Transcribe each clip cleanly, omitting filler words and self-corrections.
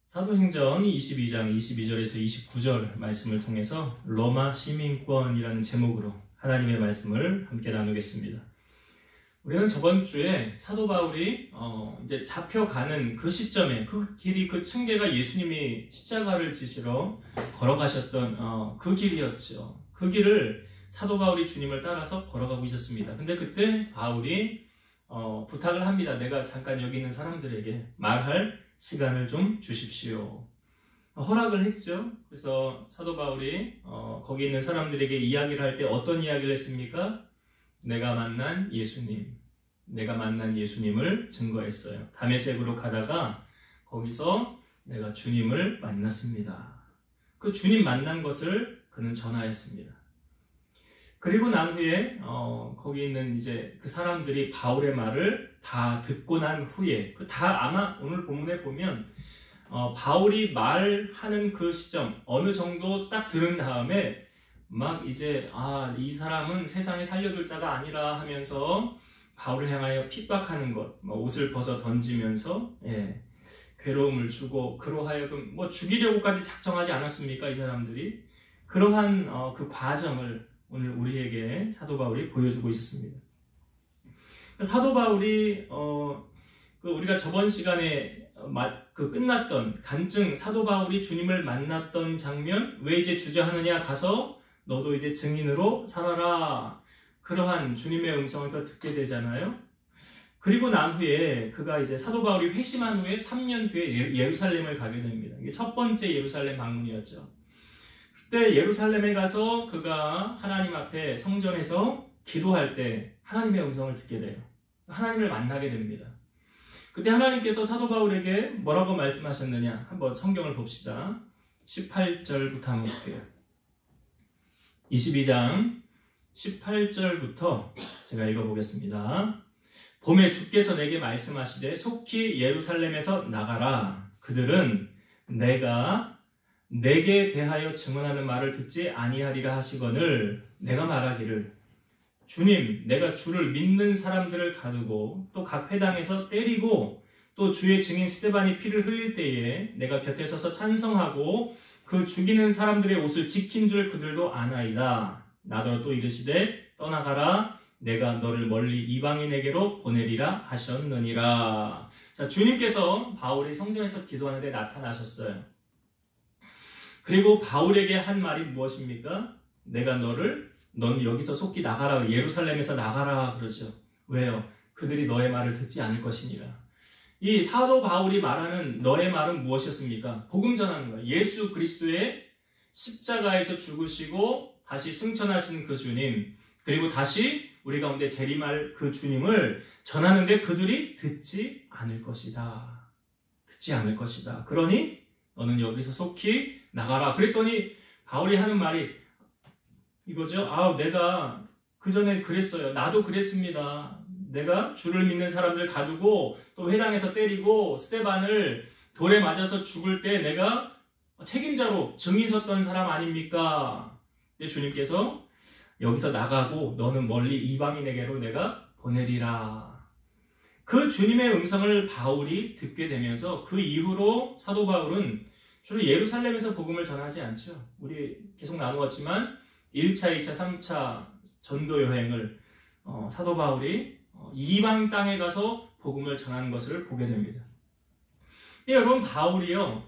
사도행전 22장 22절에서 29절 말씀을 통해서 로마 시민권이라는 제목으로 하나님의 말씀을 함께 나누겠습니다. 우리는 저번 주에 사도 바울이 이제 잡혀가는 그 시점에 그 길이 그 층계가 예수님이 십자가를 지시러 걸어가셨던 그 길이었죠. 그 길을 사도 바울이 주님을 따라서 걸어가고 있었습니다. 근데 그때 바울이 부탁을 합니다. 내가 잠깐 여기 있는 사람들에게 말할 시간을 좀 주십시오. 허락을 했죠. 그래서 사도 바울이 거기 있는 사람들에게 이야기를 할 때 어떤 이야기를 했습니까? 내가 만난 예수님을 증거했어요. 다메섹으로 가다가 거기서 내가 주님을 만났습니다. 그 주님 만난 것을 그는 전하였습니다. 그리고 난 후에 거기 있는 이제 그 사람들이 바울의 말을 다 듣고 난 후에 다 아마 오늘 본문에 보면 바울이 말하는 그 시점 어느 정도 딱 들은 다음에 막 이제 이 사람은 세상에 살려둘 자가 아니라 하면서 바울을 향하여 핍박하는 것, 옷을 벗어 던지면서 괴로움을 주고 그로 하여금 죽이려고까지 작정하지 않았습니까? 이 사람들이 그러한 그 과정을 오늘 우리에게 사도 바울이 보여주고 있었습니다. 사도 바울이 우리가 저번 시간에 끝났던 간증 사도 바울이 주님을 만났던 장면 왜 이제 주저하느냐 가서 너도 이제 증인으로 살아라 그러한 주님의 음성을 듣게 되잖아요. 그리고 난 후에 그가 이제 사도 바울이 회심한 후에 3년 뒤에 예루살렘을 가게 됩니다. 이게 첫 번째 예루살렘 방문이었죠. 그때 예루살렘에 가서 그가 하나님 앞에 성전에서 기도할 때 하나님의 음성을 듣게 돼요. 하나님을 만나게 됩니다. 그때 하나님께서 사도 바울에게 뭐라고 말씀하셨느냐 한번 성경을 봅시다. 18절부터 한번 볼게요. 22장 18절부터 제가 읽어보겠습니다. 봄에 주께서 내게 말씀하시되 속히 예루살렘에서 나가라. 그들은 내게 대하여 증언하는 말을 듣지 아니하리라 하시거늘 내가 말하기를 주님 내가 주를 믿는 사람들을 가두고 또 각 회당에서 때리고 또 주의 증인 스데반이 피를 흘릴 때에 내가 곁에 서서 찬성하고 그 죽이는 사람들의 옷을 지킨 줄 그들도 아나이다. 나더러 또 이르시되 떠나가라 내가 너를 멀리 이방인에게로 보내리라 하셨느니라. 자, 주님께서 바울이 성전에서 기도하는데 나타나셨어요. 그리고 바울에게 한 말이 무엇입니까? 내가 넌 여기서 속히 나가라. 예루살렘에서 나가라 그러죠. 왜요? 그들이 너의 말을 듣지 않을 것이니라. 이 사도 바울이 말하는 너의 말은 무엇이었습니까? 복음 전하는 거예요. 예수 그리스도의 십자가에서 죽으시고 다시 승천하신 그 주님, 그리고 다시 우리 가운데 재림할 그 주님을 전하는데 그들이 듣지 않을 것이다. 그러니 너는 여기서 속히 나가라. 그랬더니 바울이 하는 말이 이거죠. 내가 그 전에 그랬어요. 나도 그랬습니다. 내가 주를 믿는 사람들 가두고 또 회당에서 때리고 스데반을 돌에 맞아서 죽을 때 내가 책임자로 증인 섰던 사람 아닙니까? 근데 주님께서 여기서 나가고 너는 멀리 이방인에게로 내가 보내리라. 그 주님의 음성을 바울이 듣게 되면서 그 이후로 사도 바울은 주로 예루살렘에서 복음을 전하지 않죠. 우리 계속 나누었지만 1차, 2차, 3차 전도 여행을 사도 바울이 이방 땅에 가서 복음을 전하는 것을 보게 됩니다. 여러분 바울이요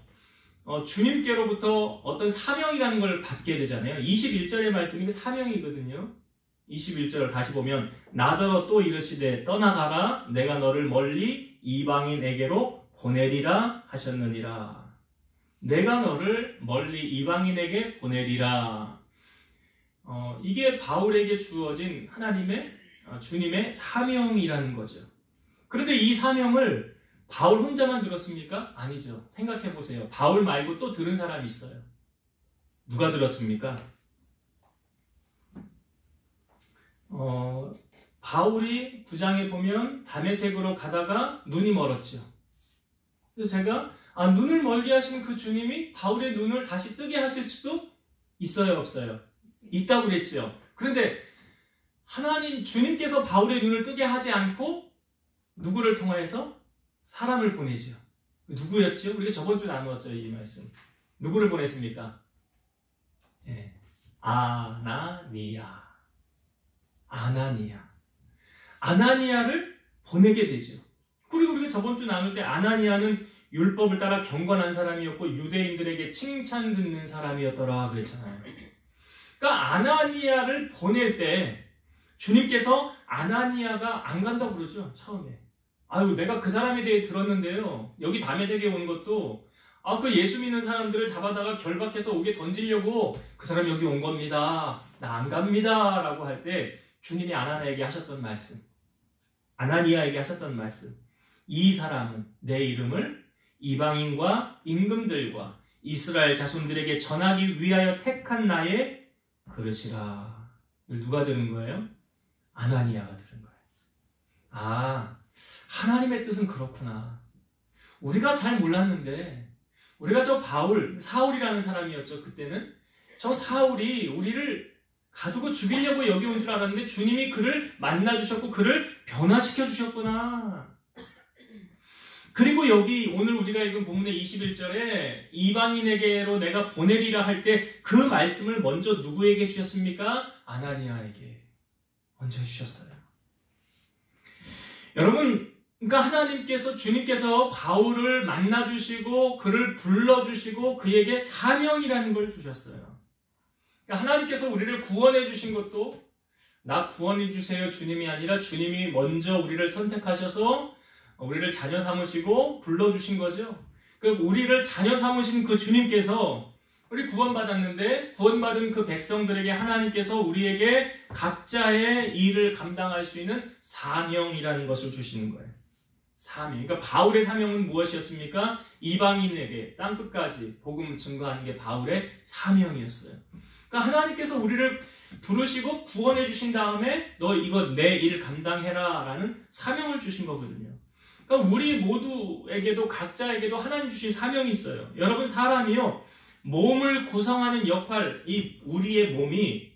주님께로부터 어떤 사명이라는 걸 받게 되잖아요. 21절의 말씀이 사명이거든요. 21절을 다시 보면 나더러 또 이르시되 떠나가라 내가 너를 멀리 이방인에게로 보내리라 하셨느니라. 내가 너를 멀리 이방인에게 보내리라. 이게 바울에게 주어진 주님의 사명이라는 거죠. 그런데 이 사명을 바울 혼자만 들었습니까? 아니죠. 생각해 보세요. 바울 말고 또 들은 사람이 있어요. 누가 들었습니까? 바울이 9장에 보면 다메섹으로 가다가 눈이 멀었죠. 그래서 제가 눈을 멀게 하시는 그 주님이 바울의 눈을 다시 뜨게 하실 수도 있어요, 없어요? 있다고 그랬죠. 그런데 주님께서 바울의 눈을 뜨게 하지 않고 누구를 통하여서? 사람을 보내죠. 누구였죠? 우리가 저번 주 나누었죠, 이 말씀. 누구를 보냈습니까? 예. 아나니아. 아나니아를 보내게 되죠. 그리고 우리가 저번 주 나눌 때 아나니아는 율법을 따라 경건한 사람이었고 유대인들에게 칭찬 듣는 사람이었더라 그랬잖아요. 그러니까 아나니아를 보낼 때 주님께서 아나니아가 안 간다고 그러죠. 처음에. 아유, 내가 그 사람에 대해 들었는데요. 여기 다메섹에 온 것도 그 예수 믿는 사람들을 잡아다가 결박해서 오게 던지려고 그 사람이 여기 온 겁니다. 나 안 갑니다. 라고 할 때 주님이 아나니아에게 하셨던 말씀. 이 사람은 내 이름을 이방인과 임금들과 이스라엘 자손들에게 전하기 위하여 택한 나의 그릇이라. 누가 들은 거예요? 아나니아가 들은 거예요. 아, 하나님의 뜻은 그렇구나. 우리가 잘 몰랐는데 우리가 저 사울이라는 사람이었죠. 그때는 저 사울이 우리를 가두고 죽이려고 여기 온 줄 알았는데 주님이 그를 만나주셨고 그를 변화시켜 주셨구나. 그리고 여기 오늘 우리가 읽은 본문의 21절에 이방인에게로 내가 보내리라 할 때 그 말씀을 먼저 누구에게 주셨습니까? 아나니아에게 먼저 주셨어요. 여러분, 그러니까 주님께서 바울을 만나주시고 그를 불러주시고 그에게 사명이라는 걸 주셨어요. 그러니까 하나님께서 우리를 구원해 주신 것도 나 구원해 주세요 주님이 아니라 주님이 먼저 우리를 선택하셔서 우리를 자녀 삼으시고 불러주신 거죠. 우리를 자녀 삼으신 그 주님께서 우리 구원받았는데 구원받은 그 백성들에게 하나님께서 우리에게 각자의 일을 감당할 수 있는 사명이라는 것을 주시는 거예요. 사명. 그러니까 바울의 사명은 무엇이었습니까? 이방인에게 땅끝까지 복음을 증거하는 게 바울의 사명이었어요. 그러니까 하나님께서 우리를 부르시고 구원해 주신 다음에 너 이거 내 일 감당해라 라는 사명을 주신 거거든요. 그러니까 우리 모두에게도 각자에게도 하나님 주신 사명이 있어요. 여러분, 사람이요 몸을 구성하는 역할, 우리의 몸이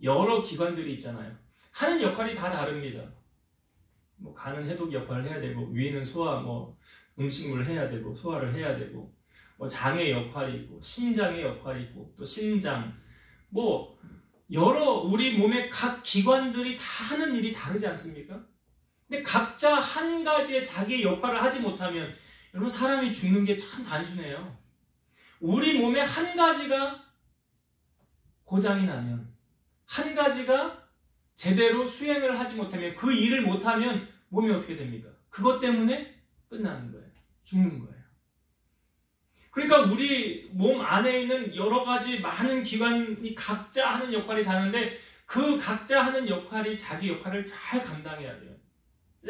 여러 기관들이 있잖아요. 하는 역할이 다 다릅니다. 간은 해독 역할을 해야 되고, 위는 소화, 음식물을 해야 되고, 소화를 해야 되고, 장의 역할이 있고, 심장의 역할이 있고, 또 신장, 여러 우리 몸의 각 기관들이 다 하는 일이 다르지 않습니까? 근데 각자 한 가지의 자기의 역할을 하지 못하면, 여러분, 사람이 죽는 게 참 단순해요. 우리 몸의 한 가지가 고장이 나면, 한 가지가 제대로 수행을 하지 못하면, 그 일을 못하면 몸이 어떻게 됩니까? 그것 때문에 끝나는 거예요. 죽는 거예요. 그러니까 우리 몸 안에 있는 여러 가지 많은 기관이 각자 하는 역할이 다른데 그 각자 하는 역할이 자기 역할을 잘 감당해야 돼요.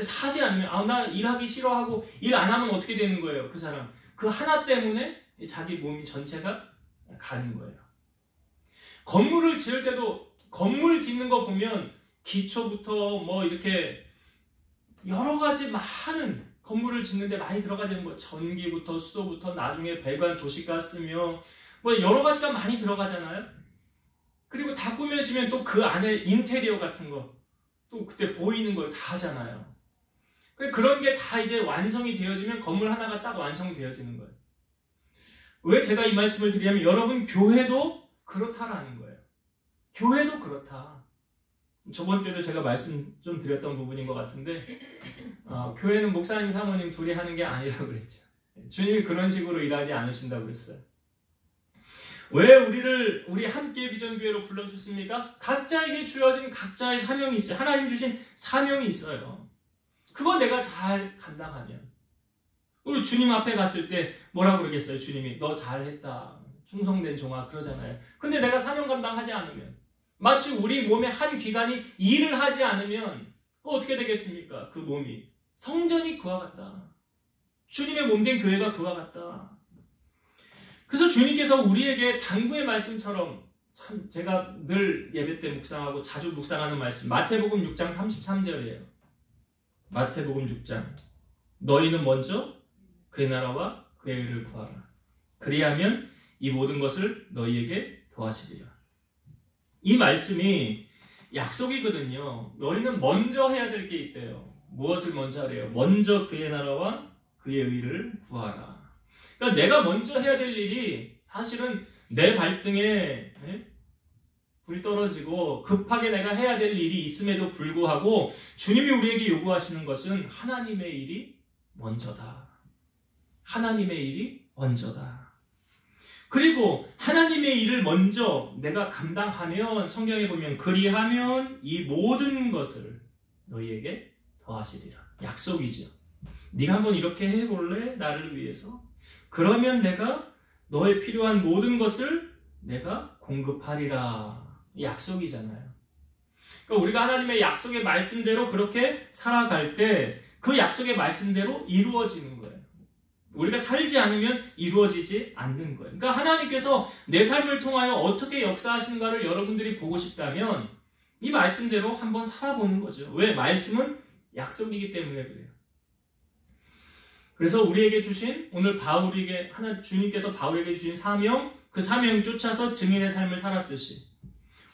하지 않으면 나 일하기 싫어하고 일 안 하면 어떻게 되는 거예요? 그 사람. 그 하나 때문에 자기 몸이 전체가 가는 거예요. 건물을 지을 때도 건물 짓는 거 보면 기초부터 이렇게 여러 가지 많은 건물을 짓는데 많이 들어가잖아요. 전기부터 수도부터 나중에 배관 도시가스며 여러 가지가 많이 들어가잖아요. 그리고 다 꾸며지면 또 그 안에 인테리어 같은 거 또 그때 보이는 거 다 하잖아요. 그런 게 다 이제 완성이 되어지면 건물 하나가 딱 완성되어지는 거예요. 왜 제가 이 말씀을 드리냐면 여러분 교회도 그렇다라는 거예요. 교회도 그렇다. 저번 주에도 제가 말씀 좀 드렸던 부분인 것 같은데 교회는 목사님, 사모님 둘이 하는 게 아니라고 그랬죠. 주님이 그런 식으로 일하지 않으신다고 그랬어요. 왜 우리 함께 비전교회로 불러주셨습니까? 각자에게 주어진 각자의 사명이 있어요. 하나님 주신 사명이 있어요. 그거 내가 잘 감당하면 우리 주님 앞에 갔을 때 뭐라고 그러겠어요? 주님이 너 잘했다, 충성된 종아 그러잖아요. 근데 내가 사명 감당하지 않으면 마치 우리 몸의 한 기관이 일을 하지 않으면 어떻게 되겠습니까? 그 몸이 성전이 그와 같다. 주님의 몸된 교회가 그와 같다. 그래서 주님께서 우리에게 당부의 말씀처럼 참 제가 늘 예배 때 묵상하고 자주 묵상하는 말씀 마태복음 6장 33절이에요. 마태복음 6장 너희는 먼저 그의 나라와 그의 의를 구하라. 그리하면 이 모든 것을 너희에게 더하시리라. 이 말씀이 약속이거든요. 너희는 먼저 해야 될 게 있대요. 무엇을 먼저 하래요? 먼저 그의 나라와 그의 의를 구하라. 그러니까 내가 먼저 해야 될 일이 사실은 내 발등에 불 떨어지고 급하게 내가 해야 될 일이 있음에도 불구하고 주님이 우리에게 요구하시는 것은 하나님의 일이 먼저다. 하나님의 일이 먼저다. 그리고 하나님의 일을 먼저 내가 감당하면 성경에 보면 그리하면 이 모든 것을 너희에게 더하시리라. 약속이죠. 네가 한번 이렇게 해볼래? 나를 위해서? 그러면 내가 너의 필요한 모든 것을 내가 공급하리라. 약속이잖아요. 그러니까 우리가 하나님의 약속의 말씀대로 그렇게 살아갈 때 그 약속의 말씀대로 이루어지는 거예요. 우리가 살지 않으면 이루어지지 않는 거예요. 그러니까 하나님께서 내 삶을 통하여 어떻게 역사하시는가를 여러분들이 보고 싶다면 이 말씀대로 한번 살아보는 거죠. 왜? 말씀은 약속이기 때문에 그래요. 그래서 우리에게 주신 오늘 주님께서 바울에게 주신 사명, 그 사명 쫓아서 증인의 삶을 살았듯이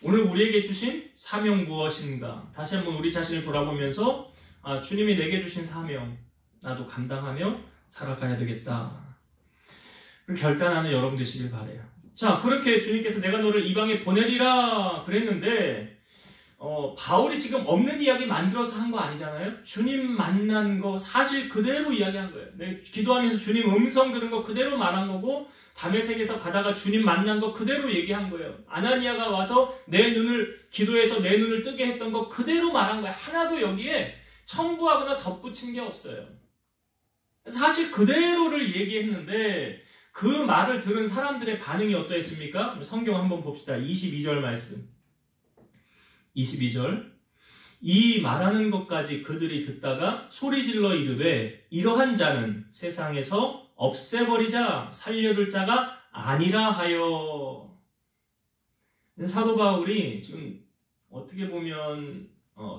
오늘 우리에게 주신 사명 무엇인가? 다시 한번 우리 자신을 돌아보면서 주님이 내게 주신 사명 나도 감당하며 살아가야 되겠다. 결단하는 여러분 되시길 바라요. 자, 그렇게 주님께서 내가 너를 이방에 보내리라 그랬는데 바울이 지금 없는 이야기 만들어서 한 거 아니잖아요. 주님 만난 거 사실 그대로 이야기한 거예요. 기도하면서 주님 음성 들은 거 그대로 말한 거고 다메섹에서 가다가 주님 만난 거 그대로 얘기한 거예요. 아나니아가 와서 기도해서 내 눈을 뜨게 했던 거 그대로 말한 거예요. 하나도 여기에 첨부하거나 덧붙인 게 없어요. 사실 그대로를 얘기했는데 그 말을 들은 사람들의 반응이 어떠했습니까? 성경 한번 봅시다. 22절 말씀. 22절. 이 말하는 것까지 그들이 듣다가 소리질러 이르되 이러한 자는 세상에서 없애버리자 살려둘 자가 아니라 하여. 사도 바울이 지금 어떻게 보면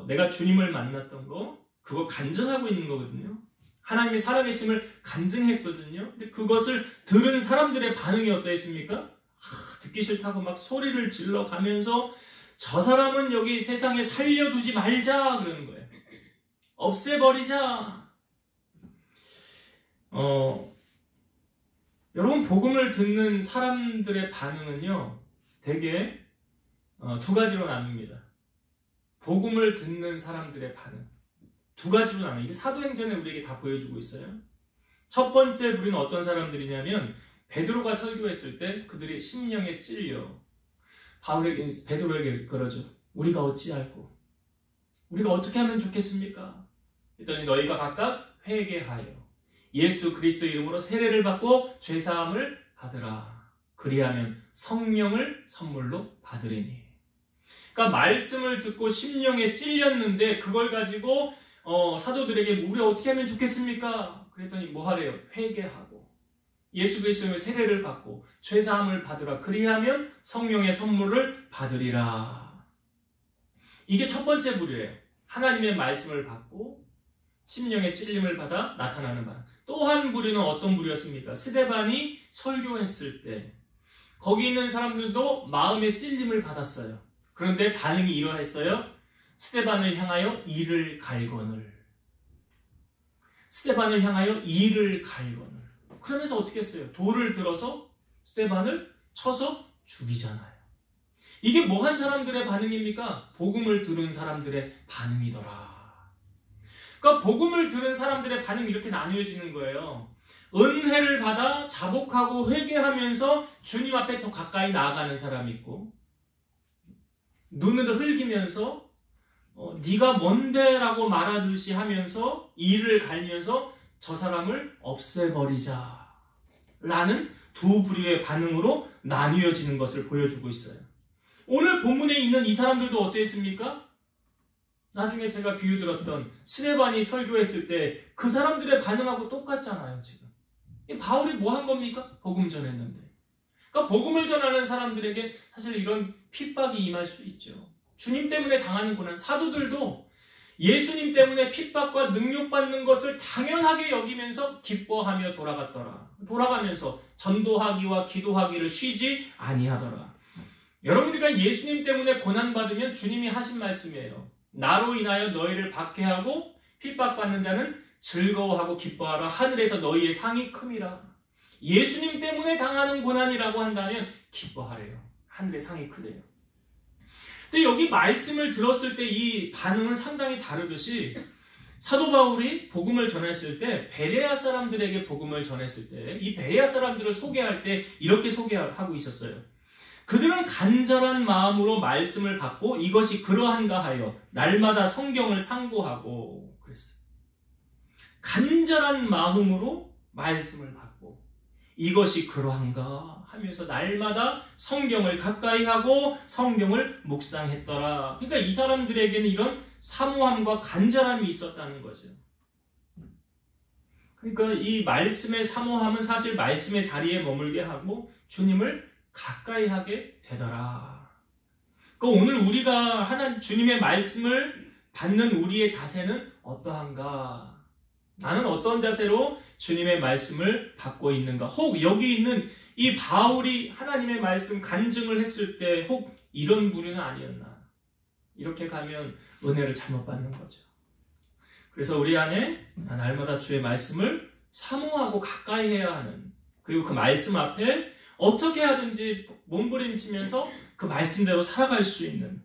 내가 주님을 만났던 거 그거 간증하고 있는 거거든요. 하나님의 살아계심을 간증했거든요. 근데 그것을 들은 사람들의 반응이 어떠했습니까? 듣기 싫다고 막 소리를 질러 가면서 저 사람은 여기 세상에 살려두지 말자 그러는 거예요. 없애버리자. 여러분 복음을 듣는 사람들의 반응은요 되게 두 가지로 나뉩니다. 복음을 듣는 사람들의 반응 두 가지로 나눠요. 이게 사도행전에 우리에게 다 보여주고 있어요. 첫 번째 부류는 어떤 사람들이냐면 베드로가 설교했을 때 그들이 심령에 찔려 베드로에게 그러죠. 우리가 어찌할꼬? 우리가 어떻게 하면 좋겠습니까? 그랬더니 너희가 각각 회개하여 예수 그리스도 이름으로 세례를 받고 죄사함을 받으라. 그리하면 성령을 선물로 받으리니. 그러니까 말씀을 듣고 심령에 찔렸는데 그걸 가지고 사도들에게 우리 어떻게 하면 좋겠습니까? 그랬더니 뭐 하래요? 회개하고 예수 그리스도의 세례를 받고 죄사함을 받으라. 그리하면 성령의 선물을 받으리라. 이게 첫 번째 부류예요. 하나님의 말씀을 받고 심령의 찔림을 받아 나타나는 반응. 또 한 부류는 어떤 부류였습니까? 스데반이 설교했을 때 거기 있는 사람들도 마음의 찔림을 받았어요. 그런데 반응이 이러했어요. 스데반을 향하여 이를 갈거늘. 스데반을 향하여 이를 갈거늘. 그러면서 어떻게 했어요? 돌을 들어서 스데반을 쳐서 죽이잖아요. 이게 뭐 한 사람들의 반응입니까? 복음을 들은 사람들의 반응이더라. 그러니까 복음을 들은 사람들의 반응이 이렇게 나뉘어지는 거예요. 은혜를 받아 자복하고 회개하면서 주님 앞에 더 가까이 나아가는 사람이 있고 눈을 흘기면서 네가 뭔데? 라고 말하듯이 하면서 이를 갈면서 저 사람을 없애버리자 라는 두 부류의 반응으로 나뉘어지는 것을 보여주고 있어요. 오늘 본문에 있는 이 사람들도 어땠습니까? 나중에 제가 비유 들었던 스데반이 설교했을 때 그 사람들의 반응하고 똑같잖아요. 지금 바울이 뭐 한 겁니까? 복음 전했는데. 그러니까 복음을 전하는 사람들에게 사실 이런 핍박이 임할 수 있죠. 주님 때문에 당하는 고난, 사도들도 예수님 때문에 핍박과 능욕받는 것을 당연하게 여기면서 기뻐하며 돌아가면서 전도하기와 기도하기를 쉬지 아니하더라. 여러분, 우리가 예수님 때문에 고난받으면 주님이 하신 말씀이에요. 나로 인하여 너희를 박해하고 핍박받는 자는 즐거워하고 기뻐하라. 하늘에서 너희의 상이 큼이라. 예수님 때문에 당하는 고난이라고 한다면 기뻐하래요. 하늘의 상이 크대요. 근데 여기 말씀을 들었을 때 이 반응은 상당히 다르듯이 사도 바울이 복음을 전했을 때 베레아 사람들에게 복음을 전했을 때 이 베레아 사람들을 소개할 때 이렇게 소개하고 있었어요. 그들은 간절한 마음으로 말씀을 받고 이것이 그러한가 하여 날마다 성경을 상고하고 그랬어요. 간절한 마음으로 말씀을 받고 이것이 그러한가 하면서 날마다 성경을 가까이 하고 성경을 묵상했더라. 그러니까 이 사람들에게는 이런 사모함과 간절함이 있었다는 거죠. 그러니까 이 말씀의 사모함은 사실 말씀의 자리에 머물게 하고 주님을 가까이 하게 되더라. 그러니까 오늘 우리가 주님의 말씀을 받는 우리의 자세는 어떠한가? 나는 어떤 자세로 주님의 말씀을 받고 있는가? 혹 여기 있는 이 바울이 하나님의 말씀 간증을 했을 때 혹 이런 부류는 아니었나? 이렇게 가면 은혜를 잘못 받는 거죠. 그래서 우리 안에 날마다 주의 말씀을 사모하고 가까이 해야 하는, 그리고 그 말씀 앞에 어떻게 하든지 몸부림치면서 그 말씀대로 살아갈 수 있는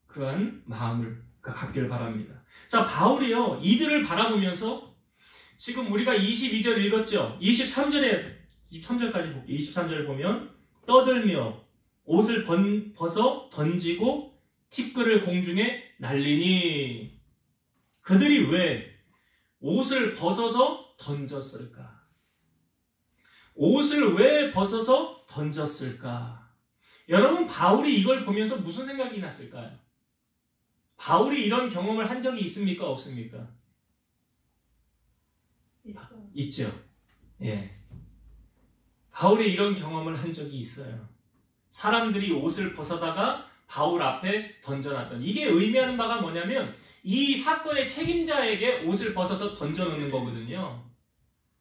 그러한 마음을 갖기를 바랍니다. 자, 바울이요, 이들을 바라보면서 지금 우리가 22절 읽었죠? 23절까지 볼게요. 23절 보면 떠들며 옷을 벗어 던지고 티끌을 공중에 날리니. 그들이 왜 옷을 벗어서 던졌을까? 옷을 왜 벗어서 던졌을까? 여러분, 바울이 이걸 보면서 무슨 생각이 났을까요? 바울이 이런 경험을 한 적이 있습니까? 없습니까? 있죠. 예. 바울이 이런 경험을 한 적이 있어요. 사람들이 옷을 벗어다가 바울 앞에 던져놨던, 이게 의미하는 바가 뭐냐면 이 사건의 책임자에게 옷을 벗어서 던져놓는 거거든요.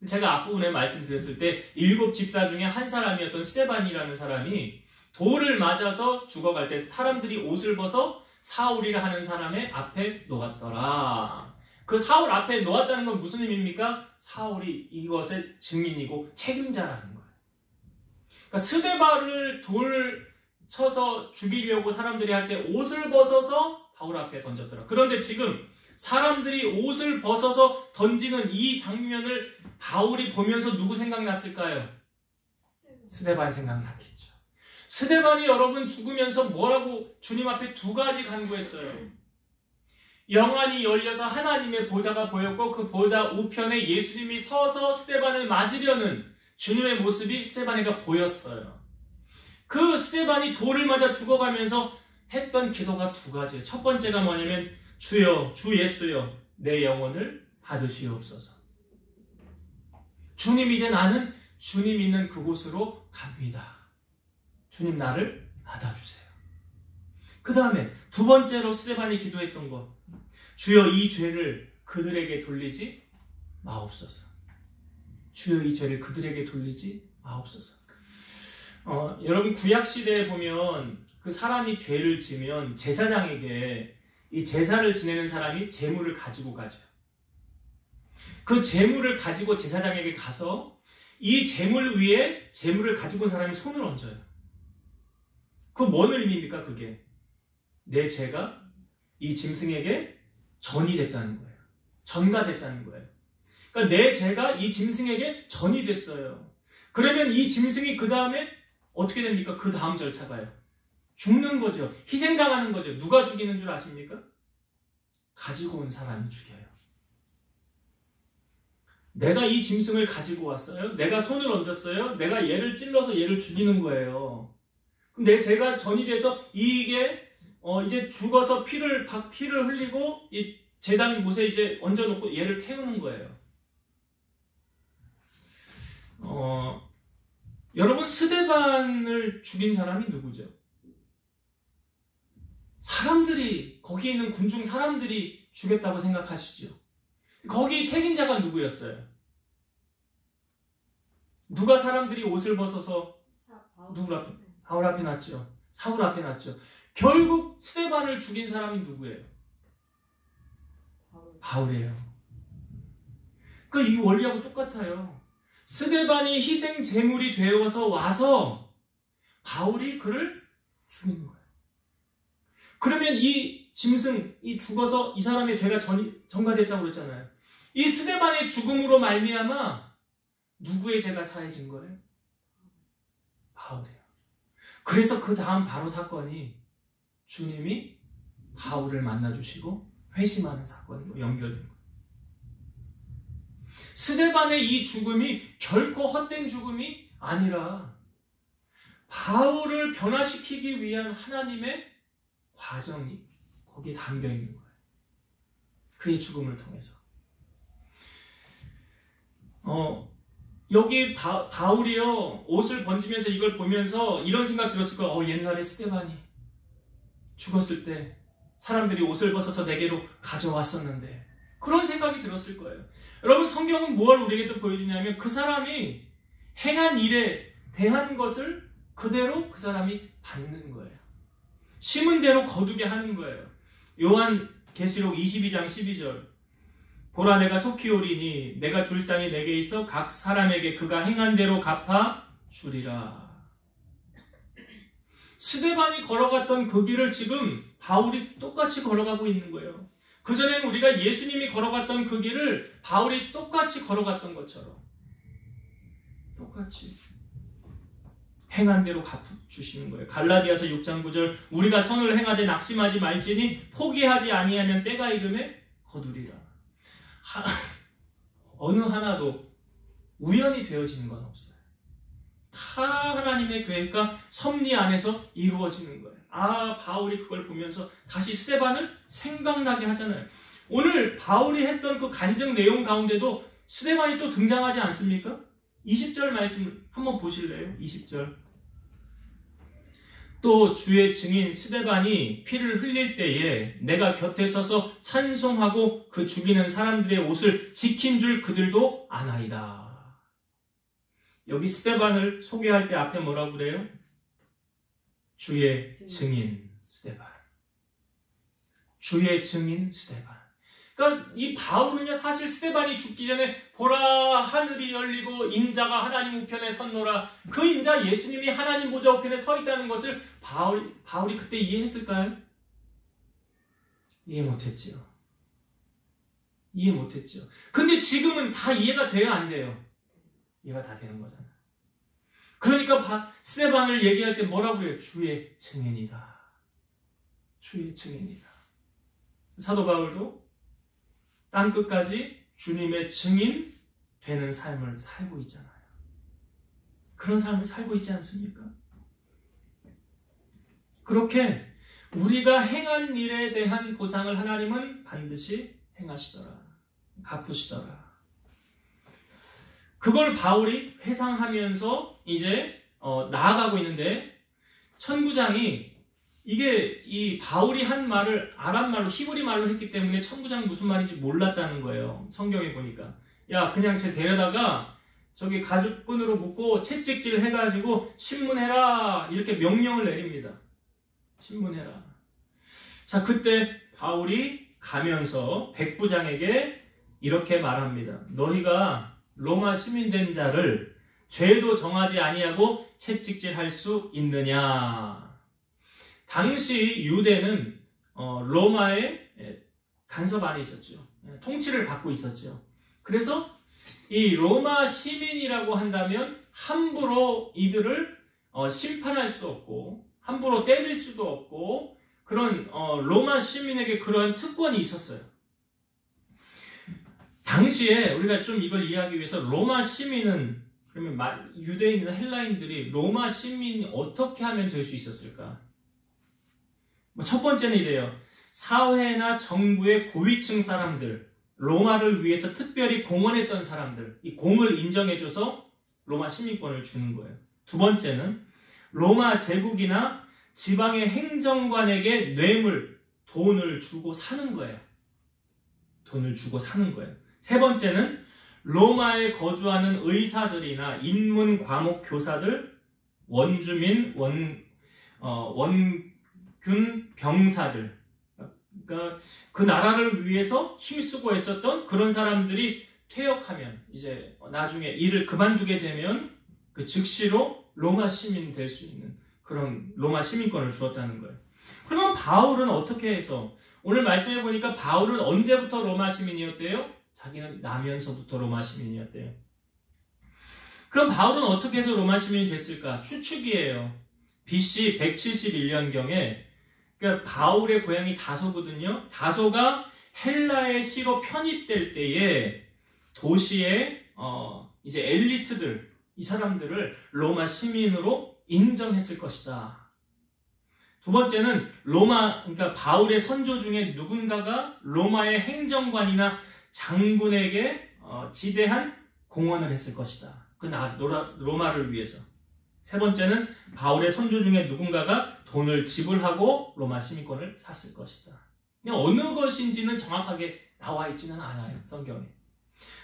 제가 앞부분에 말씀드렸을 때 7 집사 중에 한 사람이었던 스데반이라는 사람이 돌을 맞아서 죽어갈 때 사람들이 옷을 벗어 사울이라 하는 사람의 앞에 놓았더라. 그 사울 앞에 놓았다는 건 무슨 의미입니까? 사울이 이것의 증인이고 책임자라는 거예요. 그러니까 스데반을 돌을 쳐서 죽이려고 사람들이 할 때 옷을 벗어서 바울 앞에 던졌더라. 그런데 지금 사람들이 옷을 벗어서 던지는 이 장면을 바울이 보면서 누구 생각났을까요? 스데반 생각났겠죠. 스데반이 여러분 죽으면서 뭐라고 주님 앞에 2가지 간구했어요. 영안이 열려서 하나님의 보좌가 보였고 그 보좌 우편에 예수님이 서서 스데반을 맞으려는 주님의 모습이 스데반에게 보였어요. 그 스데반이 돌을 맞아 죽어가면서 했던 기도가 2가지예요. 첫 번째가 뭐냐면 주여, 주 예수여, 내 영혼을 받으시옵소서. 주님, 이제 나는 주님 있는 그곳으로 갑니다. 주님, 나를 받아주세요. 그 다음에 2번째로 스데반이 기도했던 것, 주여, 이 죄를 그들에게 돌리지 마옵소서. 주여, 이 죄를 그들에게 돌리지 마옵소서. 여러분, 구약시대에 보면 그 사람이 죄를 지면 제사장에게 이 제사를 지내는 사람이 제물을 가지고 가죠. 그 제물을 가지고 제사장에게 가서 이 제물 위에 제물을 가지고 온 사람이 손을 얹어요. 그 뭔 의미입니까? 그게 내 죄가 이 짐승에게 전이 됐다는 거예요. 전가됐다는 거예요. 그러니까 내 죄가 이 짐승에게 전이 됐어요. 그러면 이 짐승이 그 다음에 어떻게 됩니까? 그 다음 절차가요. 죽는 거죠. 희생당하는 거죠. 누가 죽이는 줄 아십니까? 가지고 온 사람이 죽여요. 내가 이 짐승을 가지고 왔어요. 내가 손을 얹었어요. 내가 얘를 찔러서 얘를 죽이는 거예요. 그럼 내 죄가 전이 돼서 이게 이제 죽어서 피를 흘리고 이 제단 못에 이제 얹어놓고 얘를 태우는 거예요. 여러분, 스데반을 죽인 사람이 누구죠? 사람들이, 거기 있는 군중 사람들이 죽였다고 생각하시죠? 거기 책임자가 누구였어요? 누가 사람들이 옷을 벗어서 누구 앞에? 바울 앞에 놨죠. 사울 앞에 놨죠. 결국 스데반을 죽인 사람이 누구예요? 바울이에요. 이 원리하고 똑같아요. 스데반이 희생 제물이 되어서 와서 바울이 그를 죽이는 거예요. 그러면 이 짐승, 이 죽어서 이 사람의 죄가 전가됐다고 그랬잖아요. 이 스데반의 죽음으로 말미암아 누구의 죄가 사해진 거예요? 바울이에요. 그래서 그 다음 바로 사건이 주님이 바울을 만나주시고 회심하는 사건으로 연결된 거예요. 스데반의 이 죽음이 결코 헛된 죽음이 아니라 바울을 변화시키기 위한 하나님의 과정이 거기에 담겨 있는 거예요. 그의 죽음을 통해서. 여기 바울이요, 옷을 번지면서 이걸 보면서 이런 생각 들었을 거예요. 옛날에 스데반이 죽었을 때 사람들이 옷을 벗어서 내게로 가져왔었는데, 그런 생각이 들었을 거예요. 여러분, 성경은 뭘 우리에게 또 보여주냐면 그 사람이 행한 일에 대한 것을 그대로 그 사람이 받는 거예요. 심은 대로 거두게 하는 거예요. 요한계시록 22장 12절, 보라 내가 속히 오리니 내가 줄 상이 내게 있어 각 사람에게 그가 행한 대로 갚아 주리라. 스데반이 걸어갔던 그 길을 지금 바울이 똑같이 걸어가고 있는 거예요. 그전에는 우리가 예수님이 걸어갔던 그 길을 바울이 똑같이 걸어갔던 것처럼 똑같이 행한 대로 갚아주시는 거예요. 갈라디아서 6장 9절, 우리가 선을 행하되 낙심하지 말지니 포기하지 아니하면 때가 이름에 거두리라. 어느 하나도 우연히 되어지는 건 없어요. 다 하나님의 계획과 섭리 안에서 이루어지는 거예요. 바울이 그걸 보면서 다시 스데반을 생각나게 하잖아요. 오늘 바울이 했던 그 간증 내용 가운데도 스데반이 또 등장하지 않습니까? 20절 말씀 한번 보실래요? 20절. 또 주의 증인 스데반이 피를 흘릴 때에 내가 곁에 서서 찬송하고 그 죽이는 사람들의 옷을 지킨 줄 그들도 아나이다. 여기 스데반을 소개할 때 앞에 뭐라고 그래요? 주의 증인 스데반. 주의 증인 스데반. 그러니까 이 바울은요, 사실 스데반이 죽기 전에 보라 하늘이 열리고 인자가 하나님 우편에 섰노라, 그 인자 예수님이 하나님 보좌 우편에 서 있다는 것을 바울이 그때 이해했을까요? 이해 못했지요. 이해 못했죠. 근데 지금은 다 이해가 돼요, 안 돼요? 이해가 다 되는 거잖아요. 그러니까 스데반을 얘기할 때 뭐라고 해요? 주의 증인이다. 주의 증인이다. 사도 바울도 땅끝까지 주님의 증인 되는 삶을 살고 있잖아요. 그런 삶을 살고 있지 않습니까? 그렇게 우리가 행한 일에 대한 보상을 하나님은 반드시 행하시더라. 갚으시더라. 그걸 바울이 회상하면서 이제 나아가고 있는데, 천부장이 이게 이 바울이 한 말을 아람 말로, 히브리 말로 했기 때문에 천부장이 무슨 말인지 몰랐다는 거예요. 성경에 보니까. 야, 그냥 쟤 데려다가 저기 가죽끈으로 묶고 채찍질 해가지고 신문해라, 이렇게 명령을 내립니다. 신문해라. 자, 그때 바울이 가면서 백부장에게 이렇게 말합니다. 너희가 로마 시민된 자를 죄도 정하지 아니하고 채찍질할 수 있느냐? 당시 유대는 로마의 간섭 안에 있었죠. 통치를 받고 있었죠. 그래서 이 로마 시민이라고 한다면 함부로 이들을 심판할 수 없고 함부로 때릴 수도 없고, 그런 로마 시민에게 그런 특권이 있었어요. 당시에 우리가 좀 이걸 이해하기 위해서 로마 시민은, 그러면 유대인이나 헬라인들이 로마 시민이 어떻게 하면 될 수 있었을까? 첫 번째는 이래요. 사회나 정부의 고위층 사람들, 로마를 위해서 특별히 공헌했던 사람들, 이 공을 인정해줘서 로마 시민권을 주는 거예요. 두 번째는 로마 제국이나 지방의 행정관에게 뇌물, 돈을 주고 사는 거예요. 돈을 주고 사는 거예요. 세 번째는 로마에 거주하는 의사들이나 인문 과목 교사들, 원주민, 원균 병사들, 그러니까 그 나라를 위해서 힘쓰고 했었던 그런 사람들이 퇴역하면 이제 나중에 일을 그만두게 되면 그 즉시로 로마 시민 될 수 있는 그런 로마 시민권을 주었다는 거예요. 그러면 바울은 어떻게 해서 오늘 말씀해 보니까 바울은 언제부터 로마 시민이었대요? 자기는 나면서부터 로마 시민이었대요. 그럼 바울은 어떻게 해서 로마 시민이 됐을까? 추측이에요. BC 171년경에 그러니까 바울의 고향이 다소거든요. 다소가 헬라의 시로 편입될 때에 도시의 이제 엘리트들 이 사람들을 로마 시민으로 인정했을 것이다. 두 번째는 그러니까 바울의 선조 중에 누군가가 로마의 행정관이나 장군에게 지대한 공헌을 했을 것이다. 로마를 위해서. 세 번째는 바울의 선조 중에 누군가가 돈을 지불하고 로마 시민권을 샀을 것이다. 그냥 어느 것인지는 정확하게 나와 있지는 않아요, 성경에.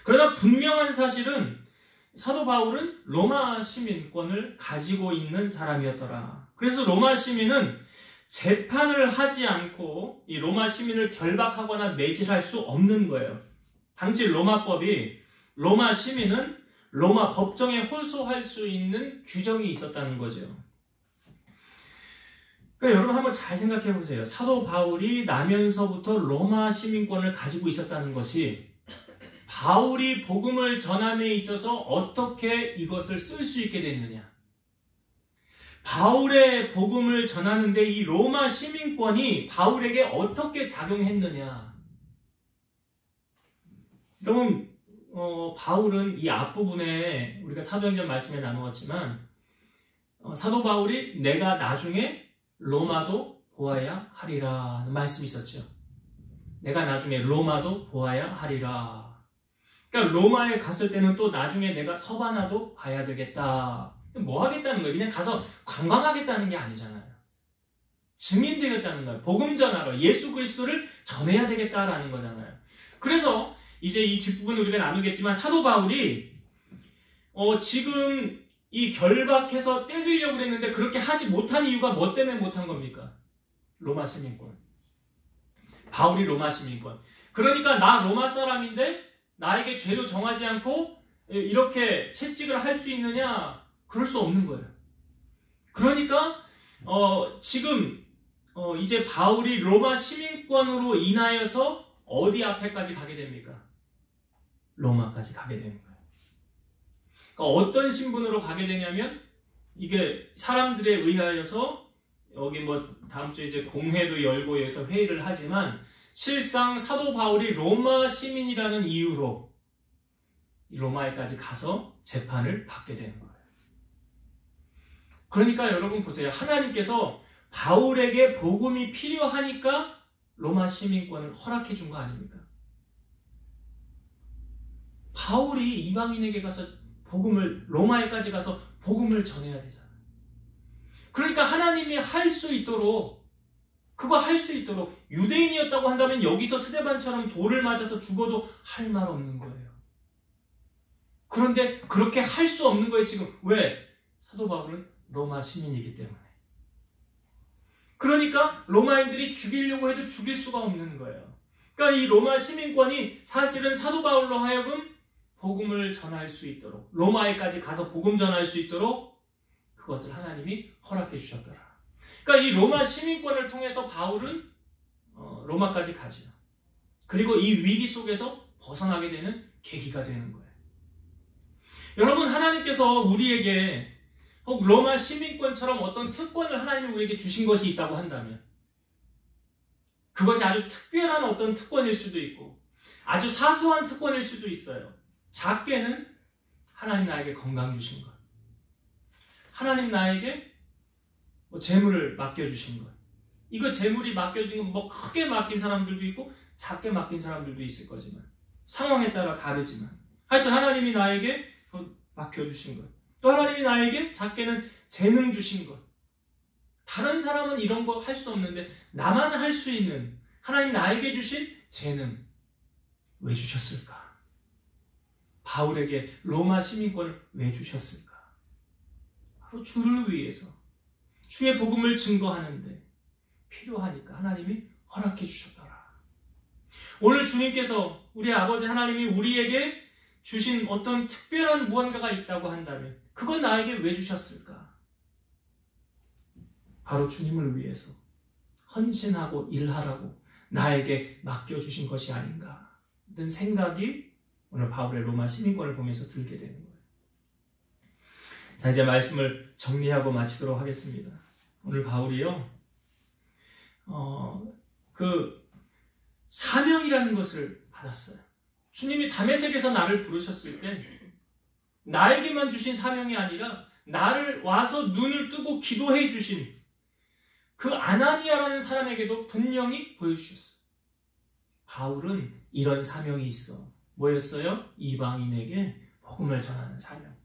그러나 분명한 사실은 사도 바울은 로마 시민권을 가지고 있는 사람이었더라. 그래서 로마 시민은 재판을 하지 않고 이 로마 시민을 결박하거나 매질할 수 없는 거예요. 당시 로마법이 로마 시민은 로마 법정에 호소할 수 있는 규정이 있었다는 거죠. 그러니까 여러분 한번 잘 생각해 보세요. 사도 바울이 나면서부터 로마 시민권을 가지고 있었다는 것이 바울이 복음을 전함에 있어서 어떻게 이것을 쓸 수 있게 됐느냐. 바울의 복음을 전하는데 이 로마 시민권이 바울에게 어떻게 작용했느냐. 여러분 바울은 이 앞부분에 우리가 사도행전 말씀에 나누었지만 사도 바울이 내가 나중에 로마도 보아야 하리라는 말씀이 있었죠. 내가 나중에 로마도 보아야 하리라. 그러니까 로마에 갔을 때는 또 나중에 내가 서바나도 봐야 되겠다. 뭐 하겠다는 거예요? 그냥 가서 관광하겠다는 게 아니잖아요. 증인 되겠다는 거예요. 복음 전하러 예수 그리스도를 전해야 되겠다라는 거잖아요. 그래서 이제 이 뒷부분을 우리가 나누겠지만 사도 바울이 지금 이 결박해서 때리려고 그랬는데 그렇게 하지 못한 이유가 뭐 때문에 못한 겁니까? 로마 시민권. 바울이 로마 시민권. 그러니까 나 로마 사람인데 나에게 죄도 정하지 않고 이렇게 채찍을 할 수 있느냐? 그럴 수 없는 거예요. 그러니까 지금 이제 바울이 로마 시민권으로 인하여서 어디 앞에까지 가게 됩니까? 로마까지 가게 되는 거예요. 그러니까 어떤 신분으로 가게 되냐면 이게 사람들에 의하여서 여기 다음 주에 이제 공회도 열고 해서 회의를 하지만 실상 사도 바울이 로마 시민이라는 이유로 로마에까지 가서 재판을 받게 되는 거예요. 그러니까 여러분 보세요. 하나님께서 바울에게 복음이 필요하니까 로마 시민권을 허락해 준 거 아닙니까? 바울이 이방인에게 가서 로마에까지 가서 복음을 전해야 되잖아요. 그러니까 하나님이 할 수 있도록 유대인이었다고 한다면 여기서 스데반처럼 돌을 맞아서 죽어도 할 말 없는 거예요. 그런데 그렇게 할 수 없는 거예요, 지금. 왜? 사도 바울은 로마 시민이기 때문에. 그러니까 로마인들이 죽이려고 해도 죽일 수가 없는 거예요. 그러니까 이 로마 시민권이 사실은 사도 바울로 하여금 복음을 전할 수 있도록, 로마에까지 가서 복음 전할 수 있도록 그것을 하나님이 허락해 주셨더라. 그러니까 이 로마 시민권을 통해서 바울은 로마까지 가죠. 그리고 이 위기 속에서 벗어나게 되는 계기가 되는 거예요. 여러분, 하나님께서 우리에게 혹 로마 시민권처럼 어떤 특권을 하나님이 우리에게 주신 것이 있다고 한다면 그것이 아주 특별한 어떤 특권일 수도 있고 아주 사소한 특권일 수도 있어요. 작게는 하나님 나에게 건강 주신 것, 하나님 나에게 재물을 맡겨주신 것, 이거 재물이 맡겨주신 건 크게 맡긴 사람들도 있고 작게 맡긴 사람들도 있을 거지만 상황에 따라 다르지만 하여튼 하나님이 나에게 맡겨주신 것, 또 하나님이 나에게 작게는 재능 주신 것, 다른 사람은 이런 거 할 수 없는데 나만 할 수 있는 하나님 나에게 주신 재능 왜 주셨을까? 바울에게 로마 시민권을 왜 주셨을까? 바로 주를 위해서, 주의 복음을 증거하는데 필요하니까 하나님이 허락해 주셨더라. 오늘 주님께서, 우리 아버지 하나님이 우리에게 주신 어떤 특별한 무언가가 있다고 한다면 그건 나에게 왜 주셨을까? 바로 주님을 위해서 헌신하고 일하라고 나에게 맡겨주신 것이 아닌가 하는 생각이 오늘 바울의 로마 시민권을 보면서 들게 되는 거예요. 자, 이제 말씀을 정리하고 마치도록 하겠습니다. 오늘 바울이요, 그 사명이라는 것을 받았어요. 주님이 다메섹에서 나를 부르셨을 때 나에게만 주신 사명이 아니라 나를 와서 눈을 뜨고 기도해 주신 그 아나니아라는 사람에게도 분명히 보여주셨어요. 바울은 이런 사명이 있어. 뭐였어요? 이방인에게 복음을 전하는 사명.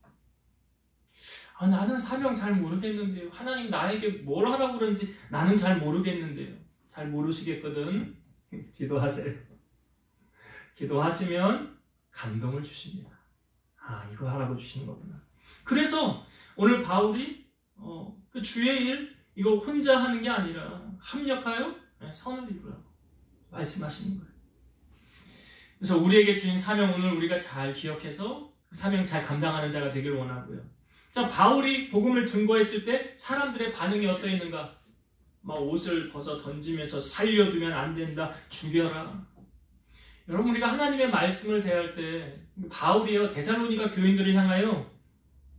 나는 사명 잘 모르겠는데요. 하나님 나에게 뭘 하라고 그러는지 나는 잘 모르겠는데요. 잘 모르시겠거든. 기도하세요. 기도하시면 감동을 주십니다. 이거 하라고 주시는 거구나. 그래서 오늘 바울이 그 주의 일 이거 혼자 하는 게 아니라 합력하여 선을 이루라고 말씀하시는 거예요. 그래서 우리에게 주신 사명 오늘 우리가 잘 기억해서 그 사명 잘 감당하는 자가 되기를 원하고요. 자, 바울이 복음을 증거했을 때 사람들의 반응이 어떠했는가? 막 옷을 벗어 던지면서 살려두면 안 된다, 죽여라. 여러분, 우리가 하나님의 말씀을 대할 때 바울이요 데살로니가 교인들을 향하여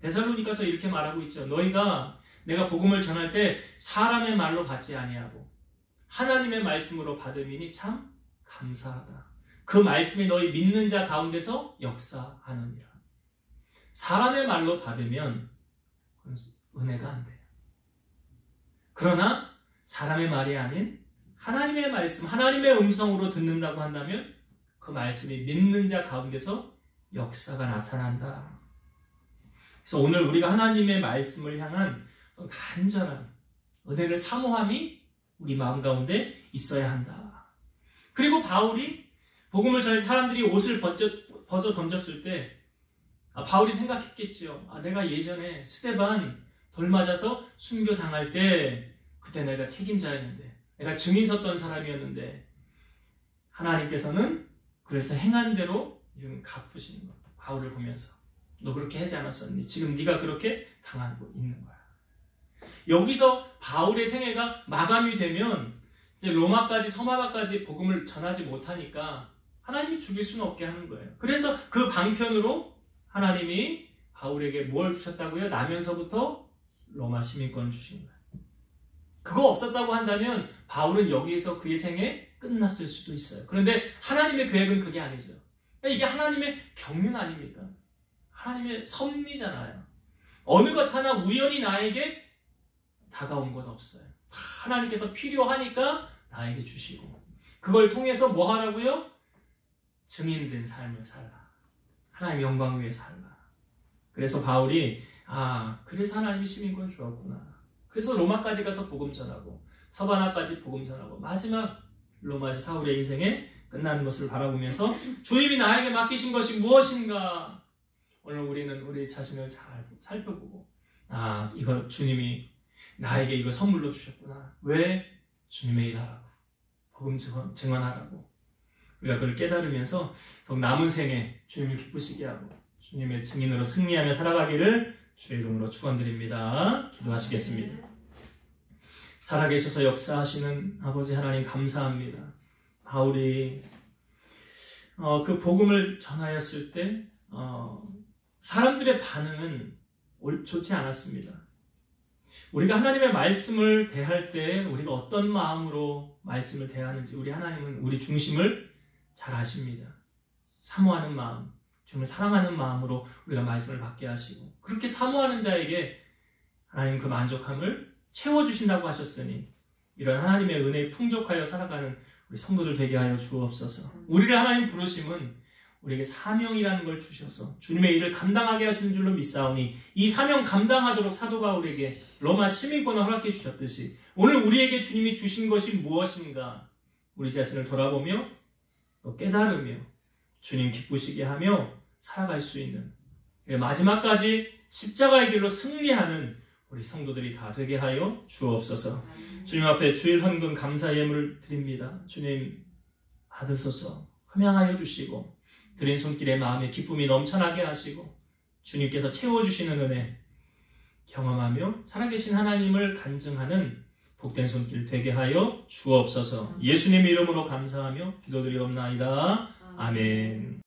데살로니가서 이렇게 말하고 있죠. 너희가 내가 복음을 전할 때 사람의 말로 받지 아니하고 하나님의 말씀으로 받음이니 참 감사하다. 그 말씀이 너희 믿는 자 가운데서 역사하느니라. 사람의 말로 받으면 은혜가 안 돼요. 그러나 사람의 말이 아닌 하나님의 말씀, 하나님의 음성으로 듣는다고 한다면 그 말씀이 믿는 자 가운데서 역사가 나타난다. 그래서 오늘 우리가 하나님의 말씀을 향한 간절한 은혜를 사모함이 우리 마음 가운데 있어야 한다. 그리고 바울이 복음을 전해 사람들이 옷을 벗어 던졌을 때 바울이 생각했겠지요. 내가 예전에 스데반 돌 맞아서 순교당할 때 그때 내가 책임자였는데 내가 증인 섰던 사람이었는데 하나님께서는 그래서 행한 대로 지금 갚으시는 거야. 바울을 보면서 너 그렇게 하지 않았었니? 지금 네가 그렇게 당하고 있는 거야. 여기서 바울의 생애가 마감이 되면 이제 로마까지 서마가까지 복음을 전하지 못하니까 하나님이 죽일 수는 없게 하는 거예요. 그래서 그 방편으로 하나님이 바울에게 뭘 주셨다고요? 나면서부터 로마 시민권을 주신 거예요. 그거 없었다고 한다면 바울은 여기에서 그의 생애 끝났을 수도 있어요. 그런데 하나님의 계획은 그게 아니죠. 이게 하나님의 경륜 아닙니까? 하나님의 섭리잖아요. 어느 것 하나 우연히 나에게 다가온 것 없어요. 하나님께서 필요하니까 나에게 주시고 그걸 통해서 뭐 하라고요? 증인된 삶을 살라. 하나님 영광 위에 살라. 그래서 바울이 그래서 하나님이 시민권 주었구나. 그래서 로마까지 가서 복음 전하고 서바나까지 복음 전하고 마지막 로마에서 사울의 인생에 끝나는 것을 바라보면서 주님이 나에게 맡기신 것이 무엇인가? 오늘 우리는 우리 자신을 잘 살펴보고 이거 주님이 나에게 이거 선물로 주셨구나. 왜? 주님의 일하라고. 복음 증언하라고. 우리가 그걸 깨달으면서 더욱 남은 생에 주님을 기쁘시게 하고 주님의 증인으로 승리하며 살아가기를 주의 이름으로 축원드립니다. 기도하시겠습니다. 살아계셔서 역사하시는 아버지 하나님 감사합니다. 바울이 그 복음을 전하였을 때 사람들의 반응은 좋지 않았습니다. 우리가 하나님의 말씀을 대할 때 우리가 어떤 마음으로 말씀을 대하는지 우리 하나님은 우리 중심을 잘 아십니다. 사모하는 마음, 주님을 사랑하는 마음으로 우리가 말씀을 받게 하시고 그렇게 사모하는 자에게 하나님 그 만족함을 채워주신다고 하셨으니 이런 하나님의 은혜에 풍족하여 살아가는 우리 성도들 되게 하여 주옵소서. 우리를 하나님 부르심은 우리에게 사명이라는 걸 주셔서 주님의 일을 감당하게 하시는 줄로 믿사오니 이 사명 감당하도록 사도 바울에게 로마 시민권을 허락해 주셨듯이 오늘 우리에게 주님이 주신 것이 무엇인가 우리 자신을 돌아보며 또 깨달으며 주님 기쁘시게 하며 살아갈 수 있는 마지막까지 십자가의 길로 승리하는 우리 성도들이 다 되게 하여 주옵소서. 주님 앞에 주일 헌금 감사 예물을 드립니다. 주님 받으소서. 함양하여 주시고 드린 손길에 마음의 기쁨이 넘쳐나게 하시고 주님께서 채워주시는 은혜 경험하며 살아계신 하나님을 간증하는 복된 손길 되게 하여 주옵소서. 예수님의 이름으로 감사하며 기도드리옵나이다. 아멘.